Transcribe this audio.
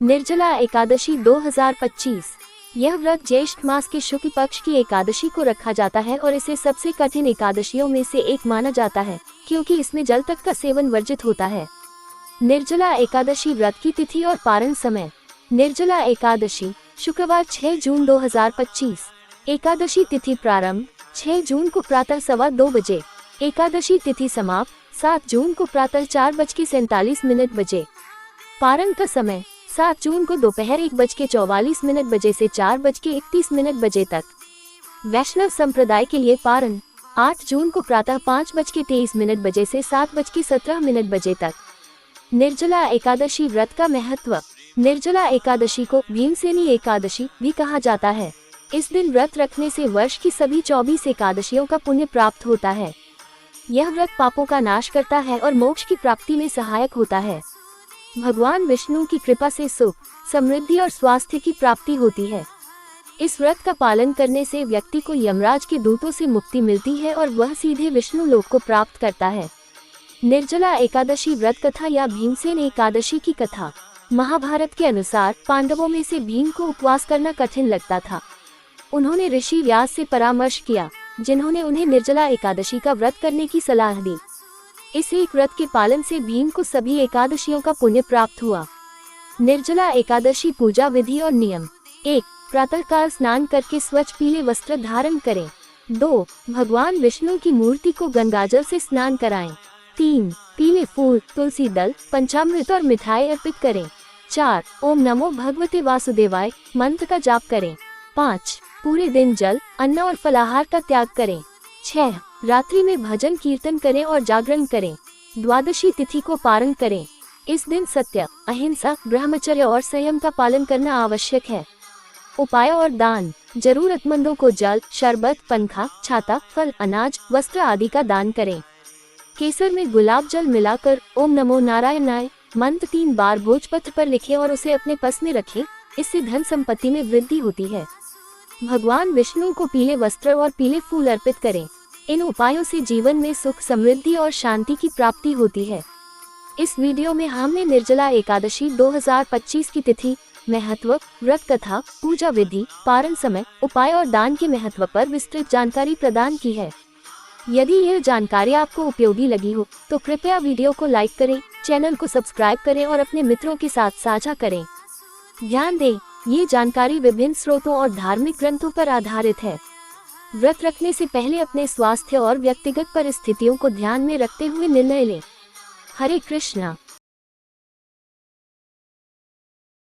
निर्जला एकादशी 2025। यह व्रत ज्येष्ठ मास के शुक्ल पक्ष की एकादशी को रखा जाता है और इसे सबसे कठिन एकादशियों में से एक माना जाता है, क्योंकि इसमें जल तक का सेवन वर्जित होता है। निर्जला एकादशी व्रत की तिथि और पारण समय। निर्जला एकादशी शुक्रवार 6 जून 2025। एकादशी तिथि प्रारंभ 6 जून को प्रातः 2:15 बजे। एकादशी तिथि समाप्त 7 जून को प्रातः 4:47 बजे। पारण का समय 7 जून को दोपहर 1:44 बजे से 4:31 बजे तक। वैष्णव संप्रदाय के लिए पारण 8 जून को प्रातः 5:23 बजे से 7:17 बजे तक। निर्जला एकादशी व्रत का महत्व। निर्जला एकादशी को भीमसेनी एकादशी भी कहा जाता है। इस दिन व्रत रखने से वर्ष की सभी 24 एकादशियों का पुण्य प्राप्त होता है। यह व्रत पापों का नाश करता है और मोक्ष की प्राप्ति में सहायक होता है। भगवान विष्णु की कृपा से सुख, समृद्धि और स्वास्थ्य की प्राप्ति होती है। इस व्रत का पालन करने से व्यक्ति को यमराज के दूतों से मुक्ति मिलती है और वह सीधे विष्णु लोक को प्राप्त करता है। निर्जला एकादशी व्रत कथा या भीमसेन एकादशी की कथा। महाभारत के अनुसार पांडवों में से भीम को उपवास करना कठिन लगता था। उन्होंने ऋषि व्यास से परामर्श किया, जिन्होंने उन्हें निर्जला एकादशी का व्रत करने की सलाह दी। इस एक व्रत के पालन से भीम को सभी एकादशियों का पुण्य प्राप्त हुआ। निर्जला एकादशी पूजा विधि और नियम। 1. प्रातःकाल स्नान करके स्वच्छ पीले वस्त्र धारण करें। 2. भगवान विष्णु की मूर्ति को गंगाजल से स्नान कराएं। 3. पीले फूल, तुलसी दल, पंचामृत और मिठाई अर्पित करें। 4. ओम नमो भगवते वासुदेवाय मंत्र का जाप करें। 5. पूरे दिन जल, अन्न और फलाहार का त्याग करें। 6. रात्रि में भजन कीर्तन करें और जागरण करें। द्वादशी तिथि को पारण करें। इस दिन सत्य, अहिंसा, ब्रह्मचर्य और संयम का पालन करना आवश्यक है। उपाय और दान। जरूरतमंदों को जल, शरबत, पंखा, छाता, फल, अनाज, वस्त्र आदि का दान करें। केसर में गुलाब जल मिलाकर ओम नमो नारायणाय मंत्र 3 बार भोजपत्र पर लिखें और उसे अपने पास में रखें। इससे धन संपत्ति में वृद्धि होती है। भगवान विष्णु को पीले वस्त्र और पीले फूल अर्पित करें। इन उपायों से जीवन में सुख, समृद्धि और शांति की प्राप्ति होती है। इस वीडियो में हमने निर्जला एकादशी 2025 की तिथि, महत्व, व्रत कथा, पूजा विधि, पारण समय, उपाय और दान के महत्व पर विस्तृत जानकारी प्रदान की है। यदि यह जानकारी आपको उपयोगी लगी हो तो कृपया वीडियो को लाइक करें, चैनल को सब्सक्राइब करें और अपने मित्रों के साथ साझा करें। ध्यान दें, ये जानकारी विभिन्न स्रोतों और धार्मिक ग्रंथों पर आधारित है। व्रत रखने से पहले अपने स्वास्थ्य और व्यक्तिगत परिस्थितियों को ध्यान में रखते हुए निर्णय लें। हरे कृष्णा।